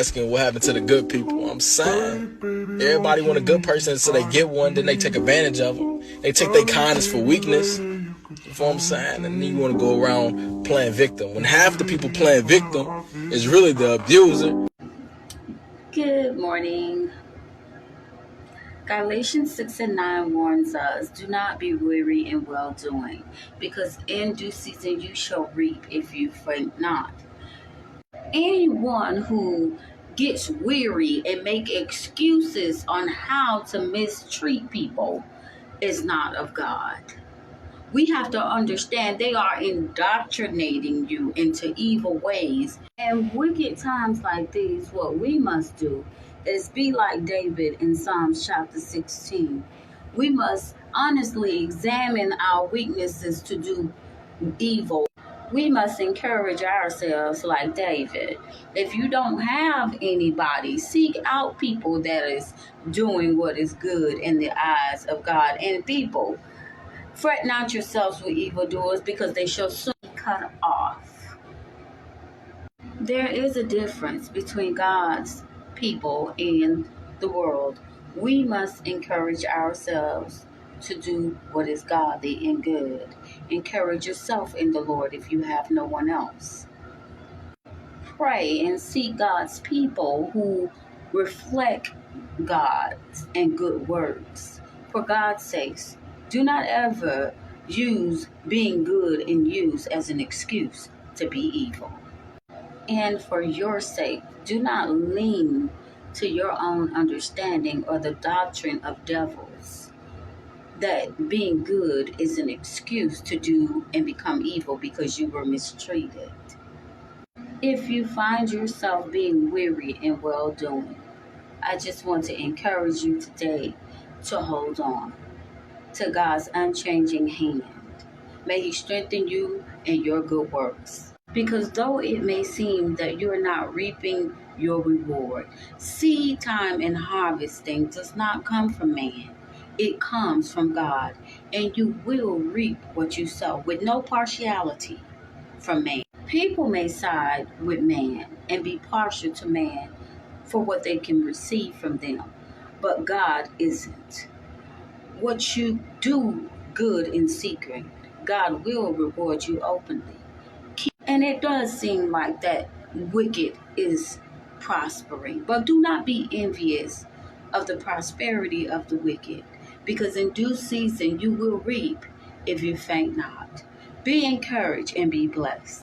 asking what happened to the good people. I'm saying everybody want a good person, so they get one, then they take advantage of them. They take their kindness for weakness. You know what I'm saying? And then you want to go around playing victim. When half the people playing victim is really the abuser. Good morning. Galatians 6:9 warns us, do not be weary in well-doing, because in due season you shall reap if you faint not. Anyone who gets weary and make excuses on how to mistreat people is not of God. We have to understand they are indoctrinating you into evil ways. And wicked times like these, what we must do is be like David in Psalms chapter 16. We must honestly examine our weaknesses to do evil. We must encourage ourselves like David. If you don't have anybody, seek out people that is doing what is good in the eyes of God and people. Fret not yourselves with evildoers, because they shall soon be cut off. There is a difference between God's people and the world. We must encourage ourselves to do what is godly and good. Encourage yourself in the Lord if you have no one else. Pray and seek God's people who reflect God's and good works. For God's sakes, do not ever use being good and use as an excuse to be evil. And for your sake, do not lean to your own understanding or the doctrine of devils, that being good is an excuse to do and become evil because you were mistreated. If you find yourself being weary in well-doing, I just want to encourage you today to hold on to God's unchanging hand. May He strengthen you in your good works. Because though it may seem that you're not reaping your reward, seed time and harvesting does not come from man. It comes from God, and you will reap what you sow with no partiality from man. People may side with man and be partial to man for what they can receive from them, but God isn't. What you do good in secret, God will reward you openly. And it does seem like that wicked is prospering, but do not be envious of the prosperity of the wicked, because in due season you will reap if you faint not. Be encouraged and be blessed.